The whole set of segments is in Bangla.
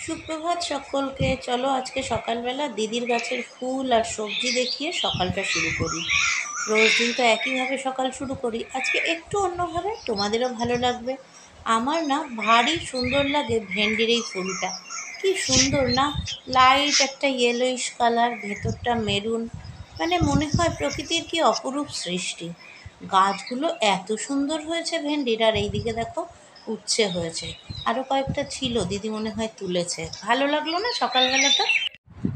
সুপ্রভাত সকলকে। চলো আজকে সকালবেলা দিদির গাছের ফুল আর সবজি দেখিয়ে সকালটা শুরু করি। রোজ দিন তো একইভাবে সকাল শুরু করি, আজকে একটু অন্যভাবে, তোমাদেরও ভালো লাগবে। আমার না ভারী সুন্দর লাগে ভেন্ডির এই ফুলটা। কি সুন্দর না, লাইট একটা ইয়েলোইশ কালার, ভেতরটা মেরুন। মানে মনে হয় প্রকৃতির কি অপরূপ সৃষ্টি। গাছগুলো এত সুন্দর হয়েছে ভেন্ডির, আর এইদিকে দেখো উচ্ছে হয়েছে। আরও কয়েকটা ছিল, দিদি মনে হয় তুলেছে। ভালো লাগলো না সকালবেলাটা?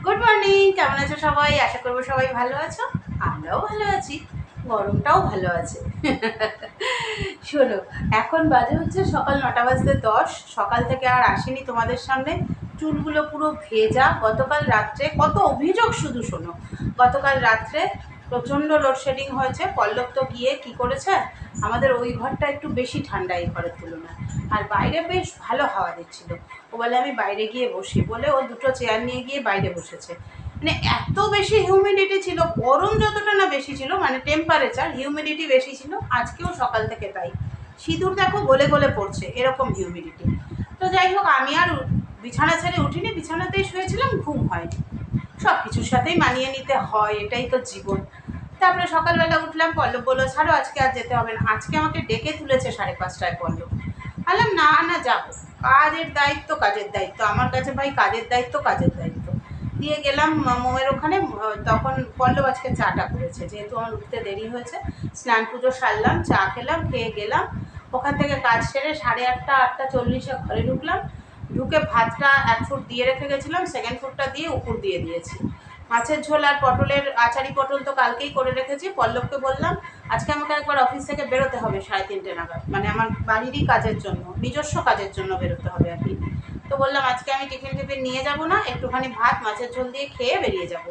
গুড মর্নিং, কেমন আছো সবাই? আশা করবো সবাই ভালো আছো। আমরাও ভালো আছি, গরমটাও ভালো আছে। শোনো, এখন বাজে হচ্ছে সকাল 9:10। সকাল থেকে আর আসেনি তোমাদের সামনে। চুলগুলো পুরো ভেজা। গতকাল রাত্রে কত অভিযোগ শুধু শোনো। গতকাল রাত্রে প্রচণ্ড লোডশেডিং হয়েছে। পল্লব তো গিয়ে কি করেছে, আমাদের ওই ঘরটা একটু বেশি ঠান্ডা এই ঘরের তুলনায়, আর বাইরে বেশ ভালো হাওয়া দিচ্ছিল। ও বলে আমি বাইরে গিয়ে বসি বলে ও দুটো চেয়ার নিয়ে গিয়ে বাইরে বসেছে। মানে এত বেশি হিউমিডিটি ছিল, গরম যতটা না বেশি ছিল, মানে টেম্পারেচার, হিউমিডিটি বেশি ছিল। আজকেও সকাল থেকে তাই, সিঁদুর দেখো গলে গলে পড়ছে, এরকম হিউমিডিটি। তো যাই হোক, আমি আর বিছানা ছেড়ে উঠিনি, বিছানাতেই শুয়েছিলাম, ঘুম হয়নি। সব কিছুর সাথেই মানিয়ে নিতে হয়, এটাই তো জীবন। তারপরে সকালবেলা উঠলাম, পল্লব বললো ছাড়ো আজকে আর যেতে হবে না। আজকে আমাকে ডেকে তুলেছে 5:30টায় পল্লব। বললাম না না যাবো, কাজের দায়িত্ব কাজের দায়িত্ব, আমার কাছে ভাই কাজের দায়িত্ব কাজের দায়িত্ব। দিয়ে গেলাম মোমের ওখানে। তখন পল্লব আজকে চাটা করেছে, যেহেতু আমার উঠতে দেরি হয়েছে। স্নান পুজো সারলাম, চা খেলাম, খেয়ে গেলাম। ওখান থেকে কাজ সেরে 8:30 8:40 ঘরে ঢুকলাম। ঢুকে ভাতটা 1 ফুট দিয়ে রেখে গেছিলাম, সেকেন্ড ফুটটা দিয়ে উপর দিয়ে দিয়েছি। মাছের ঝোল আর পটলের আচারি পটল তো কালকেই করে রেখেছি। পল্লবকে বললাম আজকে আমাকে একবার অফিস থেকে বেরোতে হবে 3:30 নাগাদ, মানে আমার বাড়িরই কাজের জন্য, নিজস্ব কাজের জন্য বেরোতে হবে আর কি। তো বললাম আজকে আমি টিফিন নিয়ে যাব না, একটুখানি ভাত মাছের ঝোল দিয়ে খেয়ে বেরিয়ে যাব,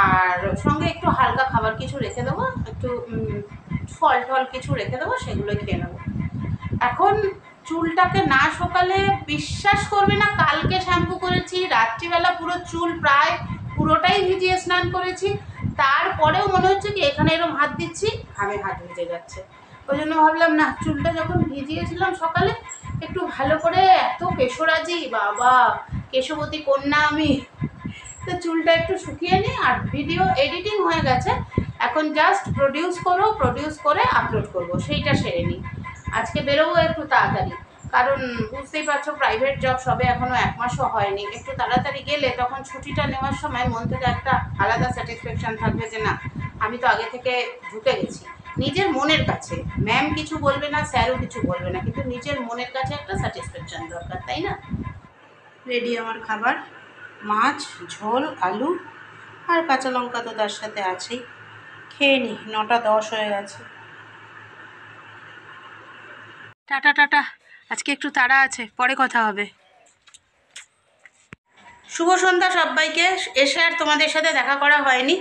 আর সঙ্গে একটু হালকা খাবার কিছু রেখে দেবো, একটু ফল টল কিছু রেখে দেবো, সেগুলোই খেয়ে নেবো। এখন চুলটাকে না সকালে, বিশ্বাস করবে না, কালকে শ্যাম্পু করেছি, রাত্রিবেলা পুরো চুল প্রায় পুরোটাই ভিজিয়ে স্নান করেছি। তারপরেও মনে হচ্ছে কি এখানে এরকম হাত দিচ্ছি, ঘামে হাত ভিজে যাচ্ছে। ওই জন্য ভাবলাম না, চুলটা যখন ভিজিয়েছিলাম সকালে একটু ভালো করে, এত কেশরাজি বাবা, কেশবতী কন্যা আমি, তো চুলটা একটু শুকিয়ে নিই। আর ভিডিও এডিটিং হয়ে গেছে, এখন জাস্ট প্রডিউস করে আপলোড করব, সেইটা সেরে নিই। আজকে বেরোবো একটু তাড়াতাড়ি, কারণ বুঝতেই পারছো প্রাইভেট জব সবে এখনও 1 মাসও হয়নি। একটু তাড়াতাড়ি গেলে তখন ছুটিটা নেওয়ার সময় মন থেকে একটা আলাদা স্যাটিসফ্যাকশান থাকবে যে না, আমি তো আগে থেকে ঢুকে গেছি নিজের মনের কাছে। ম্যাম কিছু বলবে না, স্যারও কিছু বলবে না, কিন্তু নিজের মনের কাছে একটা স্যাটিসফ্যাকশান দরকার, তাই না? রেডি আমার খাবার, মাছ, ঝোল, আলু আর কাঁচা লঙ্কা তো তার সাথে আছেই। খেয়ে নি, 9:10 হয়ে গেছে। টাটা টাটা, আজকে একটু তাড়া আছে, পরে কথা হবে। শুভ সন্ধ্যা সবাইকে। এসে আর তোমাদের সাথে দেখা করা হয়নি,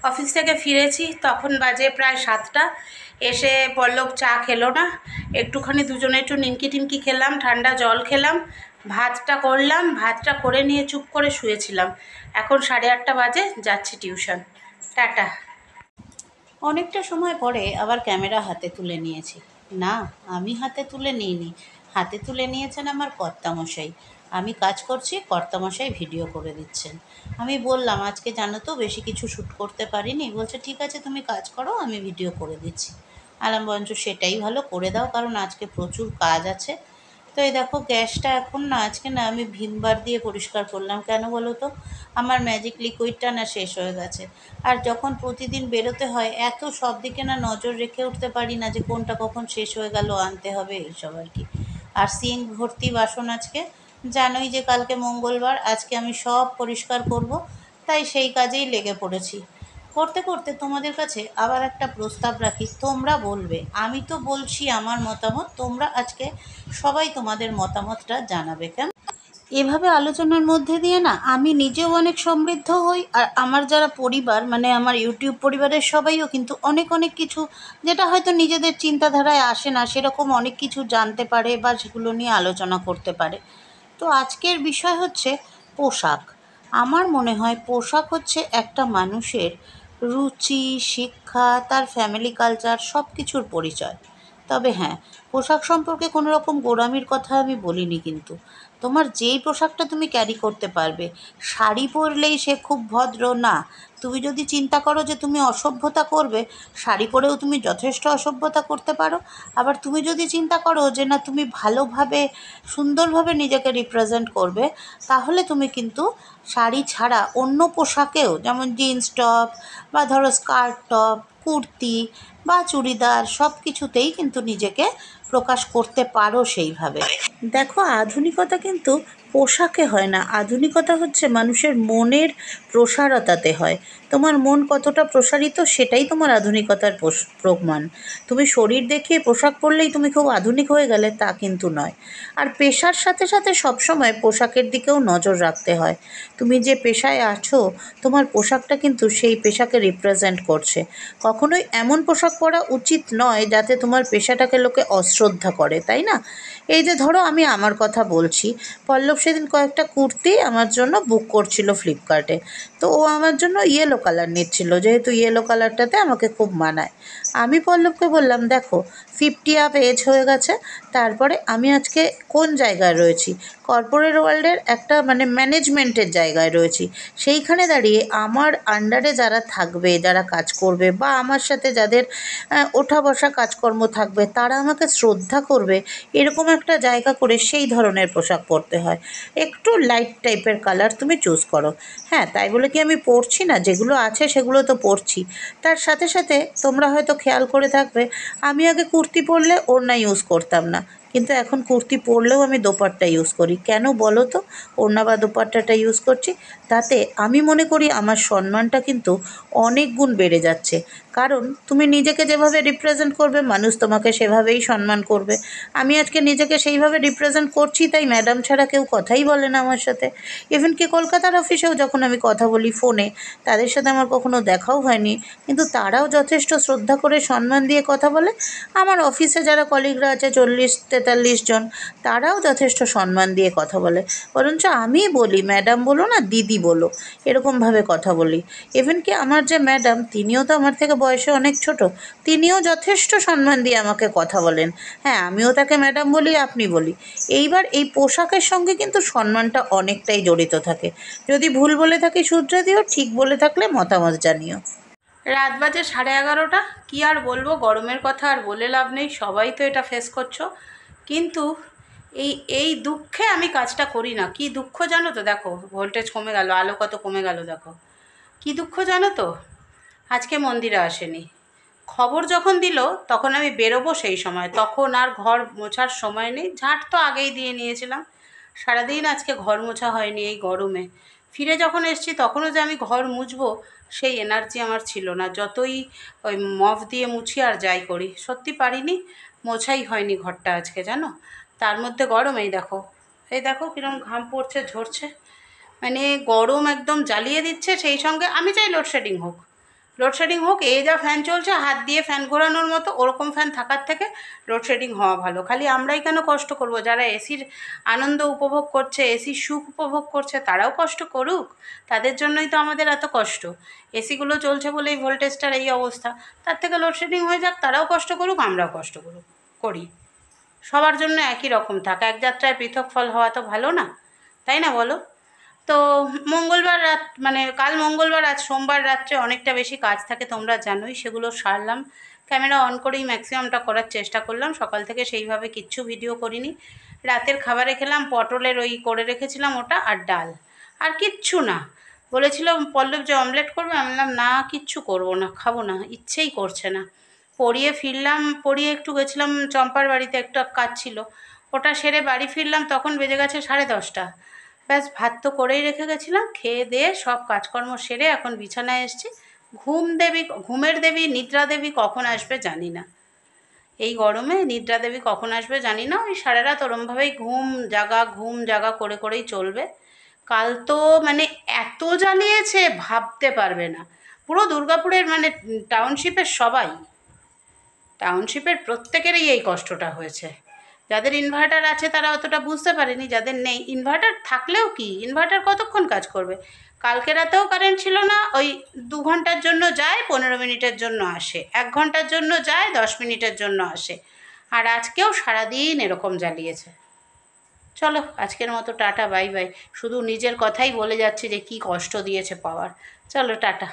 অফিস থেকে ফিরেছি, তখন বাজে প্রায় 7টা। এসে পল্লব চা খেলো না, একটুখানি দুজনে একটু নিমকি টিমকি খেলাম, ঠান্ডা জল খেলাম, ভাতটা করলাম, ভাতটা করে নিয়ে চুপ করে শুয়েছিলাম। এখন 8:30 বাজে, যাচ্ছি টিউশন। টাটা। অনেকটা সময় পরে আবার ক্যামেরা হাতে তুলে নিয়েছি। না, আমি হাতে তুলে নিইনি, হাতে তুলে নিয়েছেন আমার কর্তামশাই। আমি কাজ করছি, কর্তামশাই ভিডিও করে দিচ্ছেন। আমি বললাম আজকে জানো তো বেশি কিছু শ্যুট করতে পারিনি। বলছে ঠিক আছে তুমি কাজ করো, আমি ভিডিও করে দিচ্ছি। আলাম বঞ্চ সেটাই ভালো, করে দাও, কারণ আজকে প্রচুর কাজ আছে। তো এই দেখো গ্যাসটা এখন না, আজকে না আমি ভিমবার দিয়ে পরিষ্কার করলাম। কেন বলো তো, আমার ম্যাজিক লিকুইডটা না শেষ হয়ে গেছে। আর যখন প্রতিদিন বেরোতে হয়, এত সব দিকে না নজর রেখে উঠতে পারি না যে কোনটা কখন শেষ হয়ে গেল, আনতে হবে, এইসব আর কি। আর সিঙ্ক ভর্তি বাসন আজকে, জানোই যে কালকে মঙ্গলবার, আজকে আমি সব পরিষ্কার করব, তাই সেই কাজেই লেগে পড়েছি। করতে করতে তোমাদের কাছে আবার একটা প্রস্তাব রাখি, তোমরা বলবে, আমি তো বলছি আমার মতামত, তোমরা আজকে সবাই তোমাদের মতামতটা জানাবে। কেন এভাবে আলোচনার মধ্যে দিয়ে না আমি নিজেও অনেক সমৃদ্ধ হই, আর আমার যারা পরিবার, মানে আমার ইউটিউব পরিবারের সবাইও কিন্তু অনেক অনেক কিছু, যেটা হয়তো নিজেদের চিন্তাধারায় আসে না, সেরকম অনেক কিছু জানতে পারে বা সেগুলো নিয়ে আলোচনা করতে পারে। তো আজকের বিষয় হচ্ছে পোশাক। আমার মনে হয় পোশাক হচ্ছে একটা মানুষের রুচি, শিক্ষা, তার ফ্যামিলি কালচার সব কিছুর পরিচয়। তবে হ্যাঁ, পোশাক সম্পর্কে কোনো রকম গোঁড়ামির কথা আমি বলিনি কিন্তু। তোমার যেই পোশাকটা তুমি ক্যারি করতে পারবে। শাড়ি পরলেই সে খুব ভদ্র না। তুমি যদি চিন্তা করো যে তুমি অসভ্যতা করবে, শাড়ি পরেও তুমি যথেষ্ট অসভ্যতা করতে পারো। আবার তুমি যদি চিন্তা করো যে না তুমি ভালোভাবে সুন্দরভাবে নিজেকে রিপ্রেজেন্ট করবে, তাহলে তুমি কিন্তু শাড়ি ছাড়া অন্য পোশাকেও, যেমন জিন্স টপ বা ধরো স্কার্ট টপ, কুর্তি বা চুড়িদার, সব কিছুতেই কিন্তু নিজেকে প্রকাশ করতে পারো সেইভাবে। দেখো, আধুনিকতা কিন্তু পোশাকে হয় না, আধুনিকতা হচ্ছে মানুষের মনের প্রসারতাতে হয়। তোমার মন কতটা প্রসারিত সেটাই তোমার আধুনিকতার প্রমাণ। তুমি শরীর দেখিয়ে পোশাক পরলেই তুমি খুব আধুনিক হয়ে গেলে, তা কিন্তু নয়। আর পেশার সাথে সাথে সবসময় পোশাকের দিকেও নজর রাখতে হয়। তুমি যে পেশায় আছো, তোমার পোশাকটা কিন্তু সেই পেশাকে রিপ্রেজেন্ট করছে। কখনোই এমন পোশাক পরা উচিত নয় যাতে তোমার পেশাটাকে লোকে অশ্রদ্ধা করে, তাই না? এই যে ধরো আমি আমার কথা বলছি, পল্লব সেদিন কয়েকটা কুর্তি আমার জন্য বুক করছিল ফ্লিপকার্টে। তো ও আমার জন্য ইয়েলো কালার নিচ্ছিল, যেহেতু ইয়েলো কালারটাতে আমাকে খুব মানায়। আমি পল্লবকে বললাম, দেখো 50 আপ এজ হয়ে গেছে, তারপরে আমি আজকে কোন জায়গায় রয়েছি, কর্পোরেট ওয়ার্ল্ডের একটা মানে ম্যানেজমেন্টের জায়গায় রয়েছি। সেইখানে দাঁড়িয়ে আমার আন্ডারে যারা থাকবে, যারা কাজ করবে, বা আমার সাথে যাদের ওঠা বসা কাজকর্ম থাকবে, তারা আমাকে শ্রদ্ধা করবে, এরকম একটা জায়গা করে সেই ধরনের পোশাক পরতে হয়। একটু লাইট টাইপের কালার তুমি চুজ করো। হ্যাঁ, তাই বলে কি আমি পরছি না, যেগুলো আছে সেগুলো তো পরছি। তার সাথে সাথে তোমরা হয়তো খেয়াল করে থাকবে, আমি আগে কুর্তি পরলে ওড়না ইউজ করতাম না, কিন্তু এখন কুর্তি পরলেও আমি দোপাট্টা ইউজ করি। কেন বলো তো? ওড়না বা দোপাট্টাটা ইউজ করছি, তাতে আমি মনে করি আমার সম্মানটা কিন্তু অনেক গুণ বেড়ে যাচ্ছে। কারণ তুমি নিজেকে যেভাবে রিপ্রেজেন্ট করবে, মানুষ তোমাকে সেভাবেই সম্মান করবে। আমি আজকে নিজেকে সেইভাবে রিপ্রেজেন্ট করছি, তাই ম্যাডাম ছাড়া কেউ কথাই বলে না আমার সাথে। ইভেন কি কলকাতার অফিসেও যখন আমি কথা বলি ফোনে, তাদের সাথে আমার কখনো দেখাও হয়নি, কিন্তু তারাও যথেষ্ট শ্রদ্ধা করে সম্মান দিয়ে কথা বলে। আমার অফিসে যারা কলিগরা আছে 40-43 জন, তারাও যথেষ্ট সম্মান দিয়ে কথা বলে। বরঞ্চ আমি বলি, ম্যাডাম বলো না, দিদি বলো, এরকমভাবে কথা বলি। ইভেন কি আমার যে ম্যাডাম, তিনিও তো আমার থেকে বয়সে অনেক ছোট, তিনিও যথেষ্ট সম্মান দিয়ে আমাকে কথা বলেন। হ্যাঁ, আমিও তাকে ম্যাডাম বলি, আপনি বলি। এইবার এই পোশাকের সঙ্গে কিন্তু সম্মানটা অনেকটাই জড়িত থাকে। যদি ভুল বলে থাকি শুধরে দিও, ঠিক বলে থাকলে মতামত জানিও। রাত বাজে 11:30। কী আর বলবো, গরমের কথা আর বলে লাভ নেই, সবাই তো এটা ফেস করছো। কিন্তু এই এই দুঃখে আমি কাজটা করি না। কি দুঃখ জানো তো? দেখো ভোল্টেজ কমে গেল, আলো কত কমে গেল দেখো। কি দুঃখ জানো তো? আজকে মন্দিরে আসেনি। খবর যখন দিল তখন আমি বেরোবো, সেই সময় তখন আর ঘর মোছার সময় নেই। ঝাঁট তো আগেই দিয়ে নিয়েছিলাম, সারাদিন আজকে ঘর মোছা হয়নি এই গরমে। ফিরে যখন এসেছি তখনও যে আমি ঘর মুছবো, সেই এনার্জি আমার ছিল না। যতই ওই মফ দিয়ে মুছি আর যাই করি, সত্যি পারিনি, মোছাই হয়নি ঘরটা আজকে, জানো। তার মধ্যে গরম, এই দেখো কীরকম ঘাম পড়ছে, ঝরছে। মানে গরম একদম জ্বালিয়ে দিচ্ছে। সেই সঙ্গে আমি চাই লোডশেডিং হোক, লোডশেডিং হোক। এই যা ফ্যান চলছে, হাত দিয়ে ফ্যান ঘোরানোর মতো, ওরকম ফ্যান থাকার থেকে লোডশেডিং হওয়া ভালো। খালি আমরাই কেন কষ্ট করব? যারা এসির আনন্দ উপভোগ করছে, এসির সুখ উপভোগ করছে, তারাও কষ্ট করুক। তাদের জন্যই তো আমাদের এত কষ্ট। এসিগুলো চলছে বলেই ভোল্টেজটার এই অবস্থা। তার থেকে লোডশেডিং হয়ে যাক, তারাও কষ্ট করুক, আমরাও কষ্ট করি। সবার জন্য একই রকম থাক, এক যাত্রায় পৃথক ফল হওয়া তো ভালো না, তাই না বলো? তো মঙ্গলবার রাত, মানে কাল মঙ্গলবার, আজ সোমবার রাত্রে অনেকটা বেশি কাজ থাকে, তোমরা জানোই। সেগুলো সারলাম, ক্যামেরা অন করেই ম্যাক্সিমামটা করার চেষ্টা করলাম। সকাল থেকে সেইভাবে কিচ্ছু ভিডিও করিনি। রাতের খাবারে খেলাম পটলের ওই করে রেখেছিলাম ওটা, আর ডাল, আর কিচ্ছু না। বলেছিল পল্লব যে অমলেট করবে, আমি বললাম না, কিচ্ছু করবো না, খাবো না, ইচ্ছেই করছে না। পড়িয়ে ফিরলাম, পড়িয়ে একটু গেছিলাম চম্পার বাড়িতে, একটা কাজ ছিল, ওটা সেরে বাড়ি ফিরলাম, তখন বেজে গেছে 10:30। ব্যাস, ভাত তো করেই রেখে গেছিলাম, খেয়ে দিয়ে সব কাজকর্ম সেরে এখন বিছানায় এসেছি। ঘুমের দেবী নিদ্রা দেবী কখন আসবে জানি না। এই গরমে নিদ্রা দেবী কখন আসবে জানি না। ওই সারা রাত ওরমভাবেই ঘুম জাগা করে করেই চলবে। কাল তো মানে এত জ্বালিয়েছে ভাবতে পারবে না। পুরো দুর্গাপুরের মানে টাউনশিপের প্রত্যেকেরই এই কষ্টটা হয়েছে। যাদের ইনভার্টার আছে তারা অতটা বুঝতে পারেনি, যাদের নেই, ইনভার্টার থাকলেও কি, ইনভার্টার কতক্ষণ কাজ করবে? কালকে রাতেও কারেন্ট ছিল না, ওই 2 ঘন্টার জন্য যায়, 15 মিনিটের জন্য আসে, 1 ঘন্টার জন্য যায়, 10 মিনিটের জন্য আসে। আর আজকেও সারাদিন এরকম জ্বালিয়েছে। চলো আজকের মতো টাটা, বাই বাই। শুধু নিজের কথাই বলে যাচ্ছে যে কি কষ্ট দিয়েছে পাওয়ার। চলো টাটা।